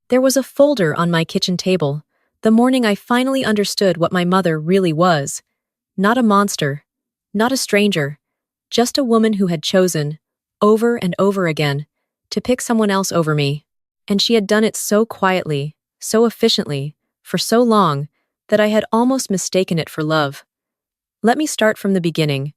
There was a folder on my kitchen table, the morning I finally understood what my mother really was. Not a monster, not a stranger, just a woman who had chosen, over and over again, to pick someone else over me. And she had done it so quietly, so efficiently, for so long, that I had almost mistaken it for love. Let me start from the beginning,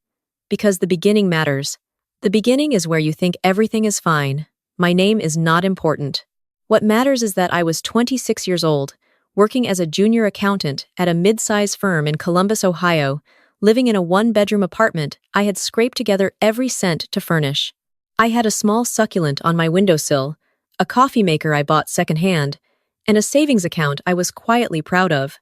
because the beginning matters. The beginning is where you think everything is fine. My name is not important. What matters is that I was 26 years old, working as a junior accountant at a mid-size firm in Columbus, Ohio, living in a one-bedroom apartment I had scraped together every cent to furnish. I had a small succulent on my windowsill, a coffee maker I bought secondhand, and a savings account I was quietly proud of.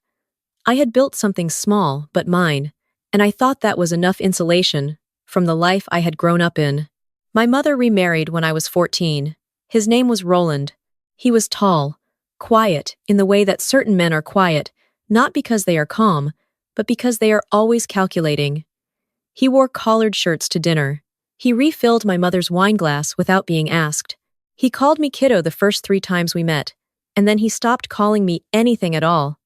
I had built something small but mine, and I thought that was enough insulation from the life I had grown up in. My mother remarried when I was 14. His name was Roland. He was tall, quiet in the way that certain men are quiet, not because they are calm, but because they are always calculating. He wore collared shirts to dinner. He refilled my mother's wine glass without being asked. He called me kiddo the first 3 times we met, and then he stopped calling me anything at all.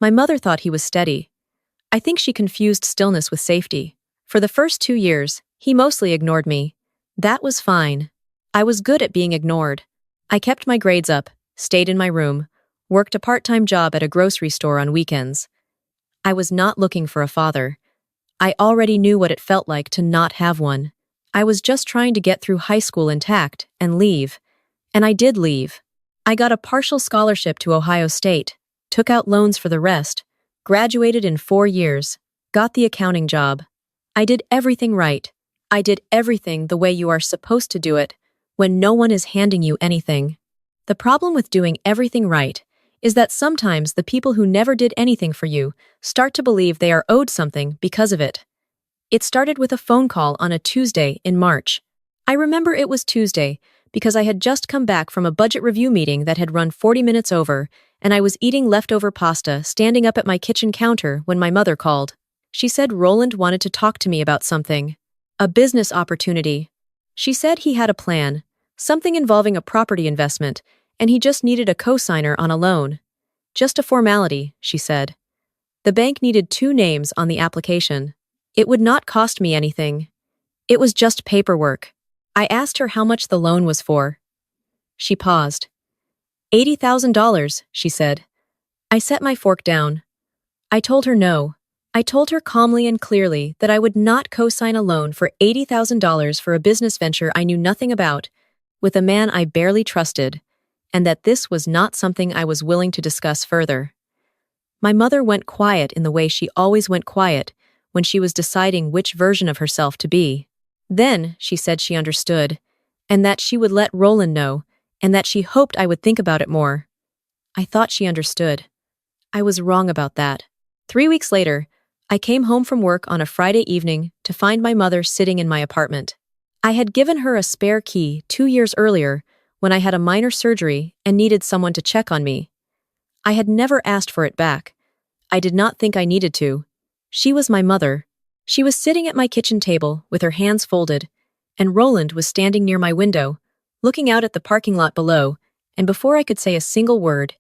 My mother thought he was steady. I think she confused stillness with safety. For the first 2 years, he mostly ignored me. That was fine. I was good at being ignored. I kept my grades up, stayed in my room, worked a part-time job at a grocery store on weekends. I was not looking for a father. I already knew what it felt like to not have one. I was just trying to get through high school intact and leave. And I did leave. I got a partial scholarship to Ohio State, took out loans for the rest, graduated in 4 years, got the accounting job. I did everything right. I did everything the way you are supposed to do it, when no one is handing you anything. The problem with doing everything right is that sometimes the people who never did anything for you start to believe they are owed something because of it. It started with a phone call on a Tuesday in March. I remember it was Tuesday because I had just come back from a budget review meeting that had run 40 minutes over, and I was eating leftover pasta standing up at my kitchen counter when my mother called. She said Roland wanted to talk to me about something. A business opportunity. She said he had a plan, something involving a property investment, and he just needed a co-signer on a loan. Just a formality, she said. The bank needed 2 names on the application. It would not cost me anything. It was just paperwork. I asked her how much the loan was for. She paused. $80,000, she said. I set my fork down. I told her no. I told her calmly and clearly that I would not co-sign a loan for $80,000 for a business venture I knew nothing about, with a man I barely trusted, and that this was not something I was willing to discuss further. My mother went quiet in the way she always went quiet when she was deciding which version of herself to be. Then she said she understood, and that she would let Roland know, and that she hoped I would think about it more. I thought she understood. I was wrong about that. 3 weeks later, I came home from work on a Friday evening to find my mother sitting in my apartment. I had given her a spare key 2 years earlier when I had a minor surgery and needed someone to check on me. I had never asked for it back. I did not think I needed to. She was my mother. She was sitting at my kitchen table with her hands folded, and Roland was standing near my window, looking out at the parking lot below, and before I could say a single word,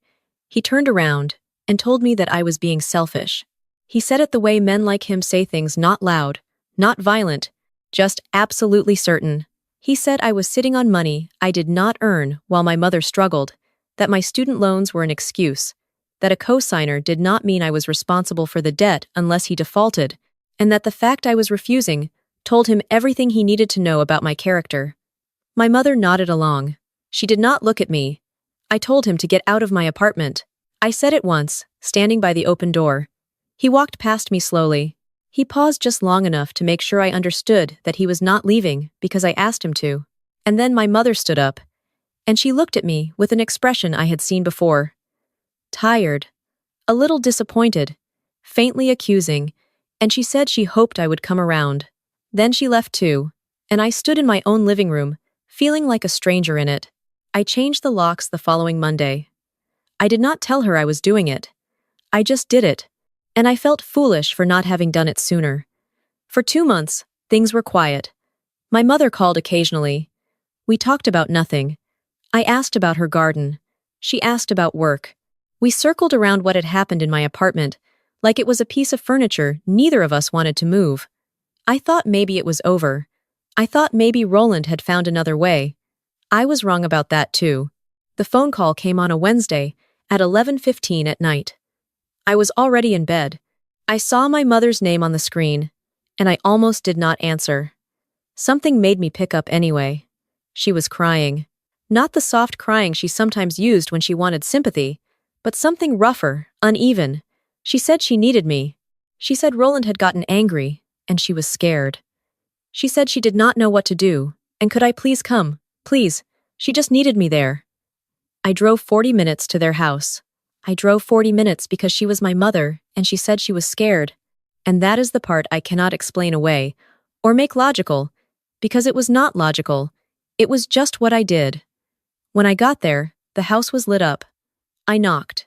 he turned around and told me that I was being selfish. He said it the way men like him say things, not loud, not violent, just absolutely certain. He said I was sitting on money I did not earn while my mother struggled, that my student loans were an excuse, that a co-signer did not mean I was responsible for the debt unless he defaulted, and that the fact I was refusing told him everything he needed to know about my character. My mother nodded along. She did not look at me. I told him to get out of my apartment. I said it once, standing by the open door. He walked past me slowly. He paused just long enough to make sure I understood that he was not leaving because I asked him to. And then my mother stood up, and she looked at me with an expression I had seen before. Tired, a little disappointed, faintly accusing, and she said she hoped I would come around. Then she left too, and I stood in my own living room, feeling like a stranger in it. I changed the locks the following Monday. I did not tell her I was doing it. I just did it. And I felt foolish for not having done it sooner. For 2 months, things were quiet. My mother called occasionally. We talked about nothing. I asked about her garden. She asked about work. We circled around what had happened in my apartment, like it was a piece of furniture neither of us wanted to move. I thought maybe it was over. I thought maybe Roland had found another way. I was wrong about that too. The phone call came on a Wednesday at 11:15 at night. I was already in bed. I saw my mother's name on the screen, and I almost did not answer. Something made me pick up anyway. She was crying. Not the soft crying she sometimes used when she wanted sympathy, but something rougher, uneven. She said she needed me. She said Roland had gotten angry, and she was scared. She said she did not know what to do, and could I please come? Please. She just needed me there. I drove 40 minutes to their house. I drove 40 minutes because she was my mother, and she said she was scared. And that is the part I cannot explain away, or make logical, because it was not logical. It was just what I did. When I got there, the house was lit up. I knocked.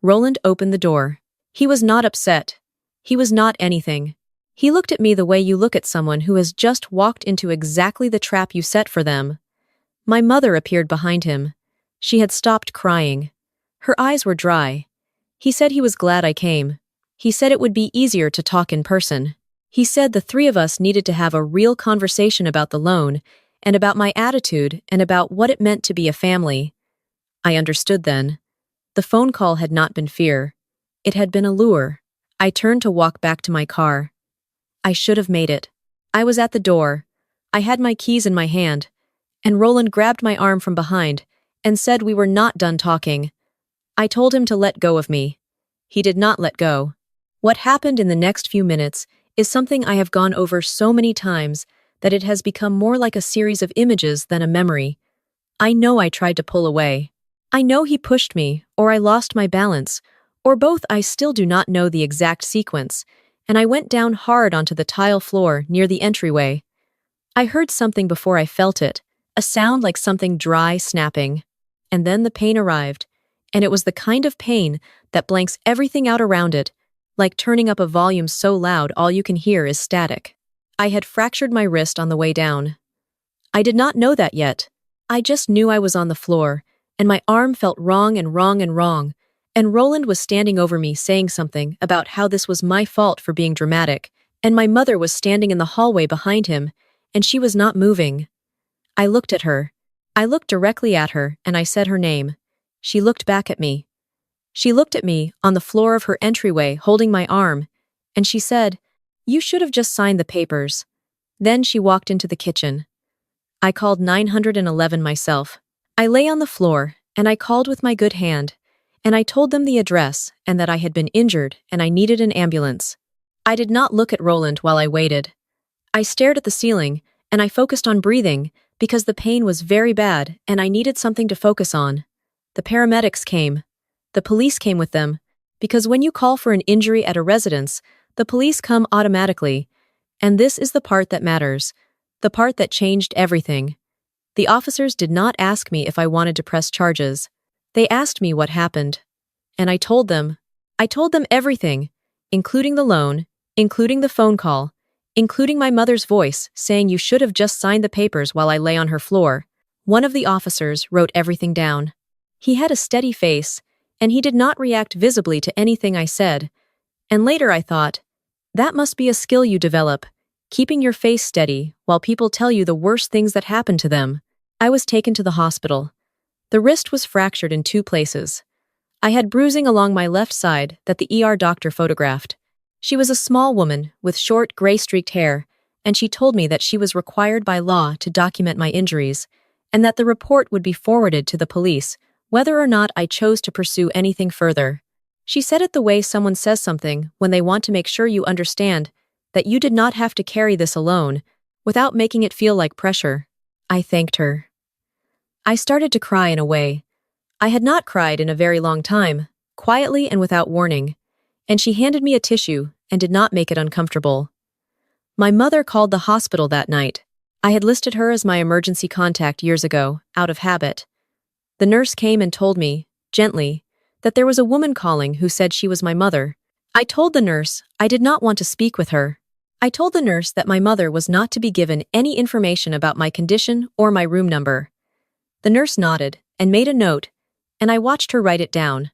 Roland opened the door. He was not upset. He was not anything. He looked at me the way you look at someone who has just walked into exactly the trap you set for them. My mother appeared behind him. She had stopped crying. Her eyes were dry. He said he was glad I came. He said it would be easier to talk in person. He said the three of us needed to have a real conversation about the loan, and about my attitude, and about what it meant to be a family. I understood then. The phone call had not been fear. It had been a lure. I turned to walk back to my car. I should have made it. I was at the door. I had my keys in my hand, and Roland grabbed my arm from behind and said we were not done talking. I told him to let go of me. He did not let go. What happened in the next few minutes is something I have gone over so many times that it has become more like a series of images than a memory. I know I tried to pull away. I know he pushed me, or I lost my balance, or both. I still do not know the exact sequence, and I went down hard onto the tile floor near the entryway. I heard something before I felt it, a sound like something dry snapping. And then the pain arrived, and it was the kind of pain that blanks everything out around it, like turning up a volume so loud all you can hear is static. I had fractured my wrist on the way down. I did not know that yet. I just knew I was on the floor, and my arm felt wrong and wrong and wrong, and Roland was standing over me saying something about how this was my fault for being dramatic, and my mother was standing in the hallway behind him, and she was not moving. I looked at her. I looked directly at her, and I said her name. She looked back at me. She looked at me on the floor of her entryway holding my arm, and she said, "You should have just signed the papers." Then she walked into the kitchen. I called 911 myself. I lay on the floor, and I called with my good hand, and I told them the address and that I had been injured and I needed an ambulance. I did not look at Roland while I waited. I stared at the ceiling, and I focused on breathing because the pain was very bad and I needed something to focus on. The paramedics came. The police came with them, because when you call for an injury at a residence, the police come automatically. And this is the part that matters, the part that changed everything. The officers did not ask me if I wanted to press charges. They asked me what happened. And I told them. I told them everything, including the loan, including the phone call, including my mother's voice saying you should have just signed the papers while I lay on her floor. One of the officers wrote everything down. He had a steady face, and he did not react visibly to anything I said. And later I thought, that must be a skill you develop, keeping your face steady while people tell you the worst things that happen to them. I was taken to the hospital. The wrist was fractured in 2 places. I had bruising along my left side that the ER doctor photographed. She was a small woman with short, gray-streaked hair, and she told me that she was required by law to document my injuries, and that the report would be forwarded to the police, whether or not I chose to pursue anything further. She said it the way someone says something when they want to make sure you understand that you did not have to carry this alone, without making it feel like pressure. I thanked her. I started to cry in a way. I had not cried in a very long time, quietly and without warning, and she handed me a tissue and did not make it uncomfortable. My mother called the hospital that night. I had listed her as my emergency contact years ago, out of habit. The nurse came and told me, gently, that there was a woman calling who said she was my mother. I told the nurse I did not want to speak with her. I told the nurse that my mother was not to be given any information about my condition or my room number. The nurse nodded and made a note, and I watched her write it down.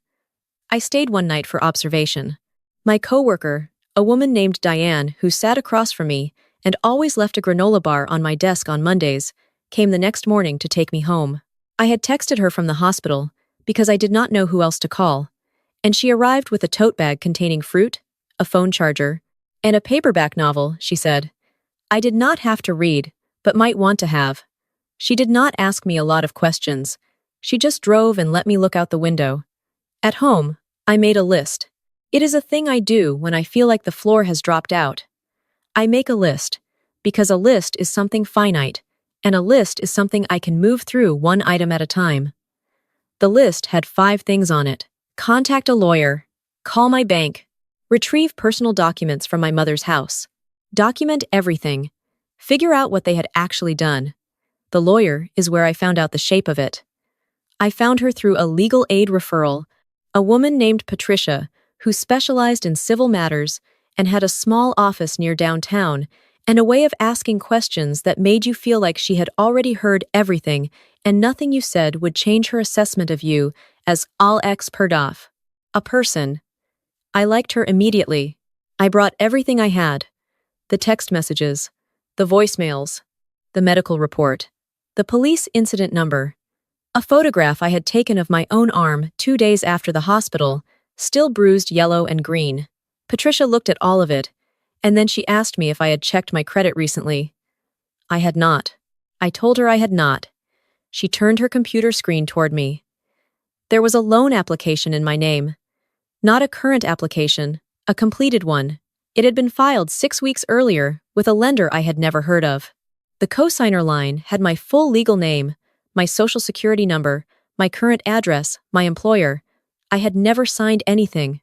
I stayed one night for observation. My coworker, a woman named Diane who sat across from me and always left a granola bar on my desk on Mondays, came the next morning to take me home. I had texted her from the hospital because I did not know who else to call, and she arrived with a tote bag containing fruit, a phone charger, and a paperback novel, she said. I did not have to read, but might want to have. She did not ask me a lot of questions. She just drove and let me look out the window. At home, I made a list. It is a thing I do when I feel like the floor has dropped out. I make a list, because a list is something finite, and a list is something I can move through one item at a time. The list had 5 things on it. Contact a lawyer, call my bank, retrieve personal documents from my mother's house, document everything, figure out what they had actually done. The lawyer is where I found out the shape of it. I found her through a legal aid referral, a woman named Patricia who specialized in civil matters and had a small office near downtown, and a way of asking questions that made you feel like she had already heard everything and nothing you said would change her assessment of you as all expert off. A person. I liked her immediately. I brought everything I had. The text messages, the voicemails, the medical report, the police incident number, a photograph I had taken of my own arm 2 days after the hospital, still bruised yellow and green. Patricia looked at all of it, and then she asked me if I had checked my credit recently. I had not. I told her I had not. She turned her computer screen toward me. There was a loan application in my name. Not a current application, a completed one. It had been filed 6 weeks earlier with a lender I had never heard of. The cosigner line had my full legal name, my social security number, my current address, my employer. I had never signed anything.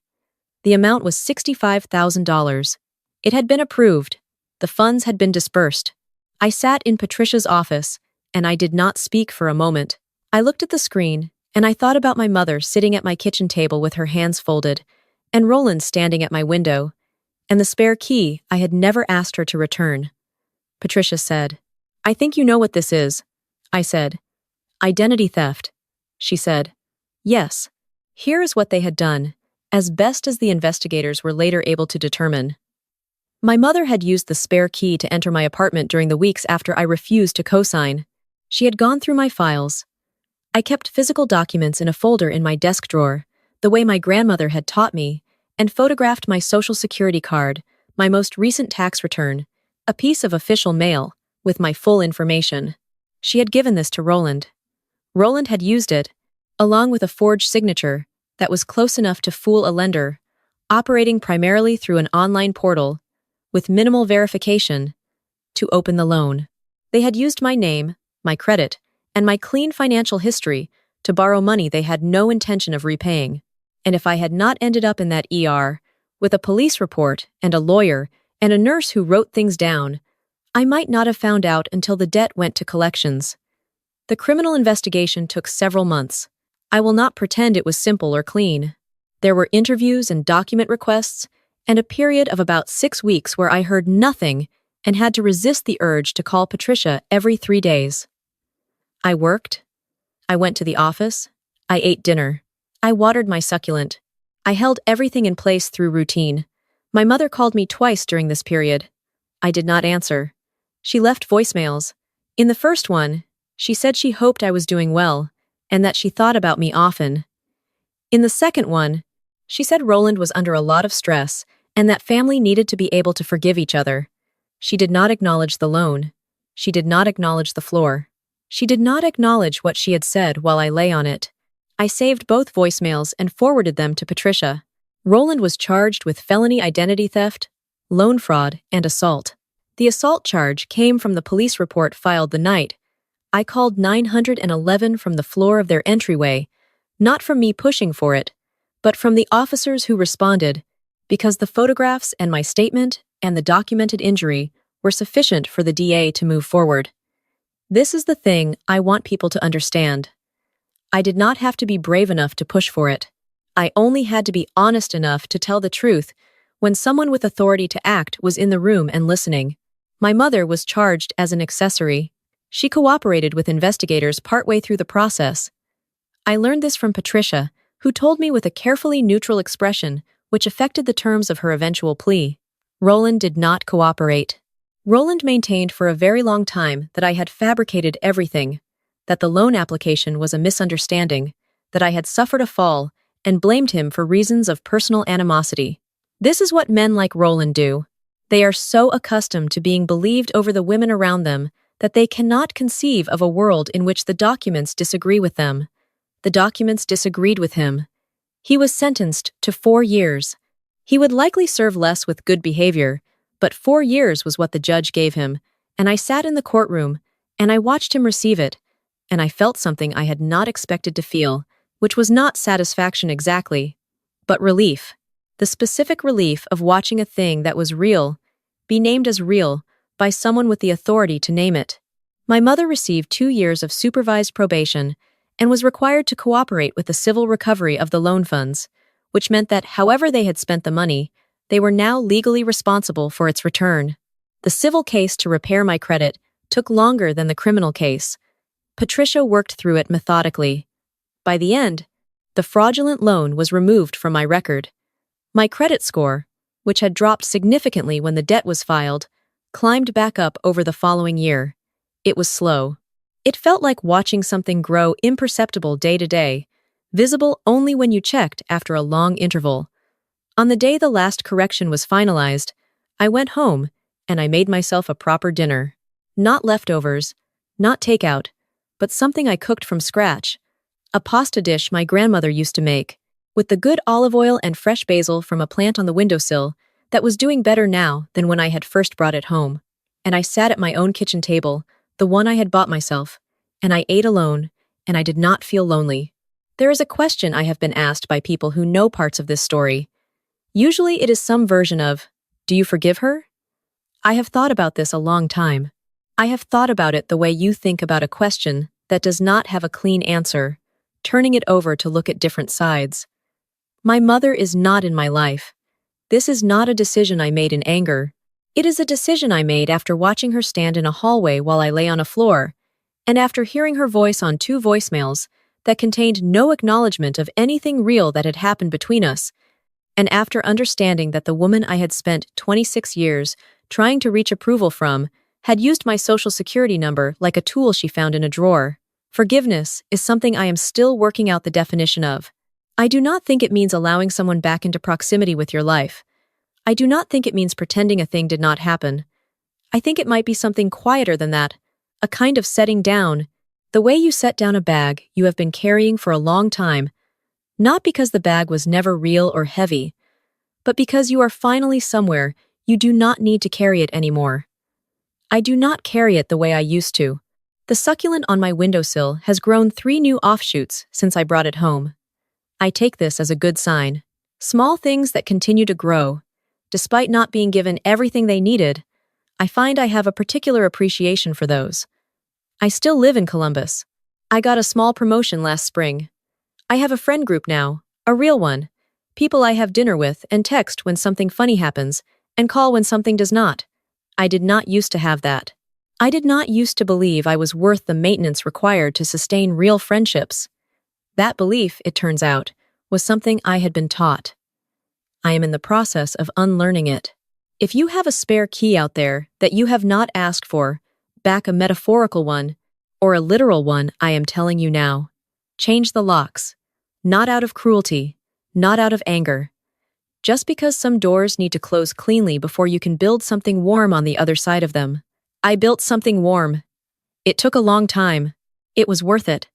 The amount was $65,000. It had been approved. The funds had been dispersed. I sat in Patricia's office, and I did not speak for a moment. I looked at the screen, and I thought about my mother sitting at my kitchen table with her hands folded, and Roland standing at my window, and the spare key I had never asked her to return. Patricia said, "I think you know what this is." I said, "Identity theft." She said, "Yes. Here is what they had done, as best as the investigators were later able to determine. My mother had used the spare key to enter my apartment during the weeks after I refused to co-sign. She had gone through my files. I kept physical documents in a folder in my desk drawer, the way my grandmother had taught me, and photographed my social security card, my most recent tax return, a piece of official mail, with my full information. She had given this to Roland. Roland had used it, along with a forged signature that was close enough to fool a lender, operating primarily through an online portal, with minimal verification, to open the loan. They had used my name, my credit, and my clean financial history to borrow money they had no intention of repaying. And if I had not ended up in that ER, with a police report and a lawyer and a nurse who wrote things down, I might not have found out until the debt went to collections. The criminal investigation took several months. I will not pretend it was simple or clean. There were interviews and document requests, and a period of about 6 weeks where I heard nothing and had to resist the urge to call Patricia every 3 days. I worked. I went to the office. I ate dinner. I watered my succulent. I held everything in place through routine. My mother called me twice during this period. I did not answer. She left voicemails. In the first one, she said she hoped I was doing well, and that she thought about me often. In the second one, she said Roland was under a lot of stress and that family needed to be able to forgive each other. She did not acknowledge the loan. She did not acknowledge the floor. She did not acknowledge what she had said while I lay on it. I saved both voicemails and forwarded them to Patricia. Roland was charged with felony identity theft, loan fraud, and assault. The assault charge came from the police report filed the night. I called 911 from the floor of their entryway, not from me pushing for it, but from the officers who responded, because the photographs and my statement and the documented injury were sufficient for the DA to move forward. This is the thing I want people to understand. I did not have to be brave enough to push for it. I only had to be honest enough to tell the truth when someone with authority to act was in the room and listening. My mother was charged as an accessory. She cooperated with investigators partway through the process. I learned this from Patricia, who told me with a carefully neutral expression which affected the terms of her eventual plea. Roland did not cooperate. Roland maintained for a very long time that I had fabricated everything, that the loan application was a misunderstanding, that I had suffered a fall, and blamed him for reasons of personal animosity. This is what men like Roland do. They are so accustomed to being believed over the women around them that they cannot conceive of a world in which the documents disagree with them. The documents disagreed with him. He was sentenced to 4 years. He would likely serve less with good behavior, but 4 years was what the judge gave him, and I sat in the courtroom, and I watched him receive it, and I felt something I had not expected to feel, which was not satisfaction exactly, but relief. The specific relief of watching a thing that was real be named as real by someone with the authority to name it. My mother received 2 years of supervised probation and was required to cooperate with the civil recovery of the loan funds, which meant that however they had spent the money, they were now legally responsible for its return. The civil case to repair my credit took longer than the criminal case. Patricia worked through it methodically. By the end, the fraudulent loan was removed from my record. My credit score, which had dropped significantly when the debt was filed, climbed back up over the following year. It was slow. It felt like watching something grow imperceptible day to day, visible only when you checked after a long interval. On the day the last correction was finalized, I went home and I made myself a proper dinner. Not leftovers, not takeout, but something I cooked from scratch. A pasta dish my grandmother used to make, with the good olive oil and fresh basil from a plant on the windowsill that was doing better now than when I had first brought it home. And I sat at my own kitchen table, the one I had bought myself, and I ate alone, and I did not feel lonely. There is a question I have been asked by people who know parts of this story. Usually it is some version of, "Do you forgive her?" I have thought about this a long time. I have thought about it the way you think about a question that does not have a clean answer, turning it over to look at different sides. My mother is not in my life. This is not a decision I made in anger. It is a decision I made after watching her stand in a hallway while I lay on a floor, and after hearing her voice on 2 voicemails that contained no acknowledgement of anything real that had happened between us, and after understanding that the woman I had spent 26 years trying to reach approval from had used my social security number like a tool she found in a drawer. Forgiveness is something I am still working out the definition of. I do not think it means allowing someone back into proximity with your life. I do not think it means pretending a thing did not happen. I think it might be something quieter than that, a kind of setting down, the way you set down a bag you have been carrying for a long time, not because the bag was never real or heavy, but because you are finally somewhere you do not need to carry it anymore. I do not carry it the way I used to. The succulent on my windowsill has grown 3 new offshoots since I brought it home. I take this as a good sign. Small things that continue to grow. Despite not being given everything they needed, I find I have a particular appreciation for those. I still live in Columbus. I got a small promotion last spring. I have a friend group now, a real one. People I have dinner with and text when something funny happens, and call when something does not. I did not used to have that. I did not used to believe I was worth the maintenance required to sustain real friendships. That belief, it turns out, was something I had been taught. I am in the process of unlearning it. If you have a spare key out there that you have not asked for, back a metaphorical one, or a literal one, I am telling you now. Change the locks. Not out of cruelty, not out of anger. Just because some doors need to close cleanly before you can build something warm on the other side of them. I built something warm. It took a long time. It was worth it.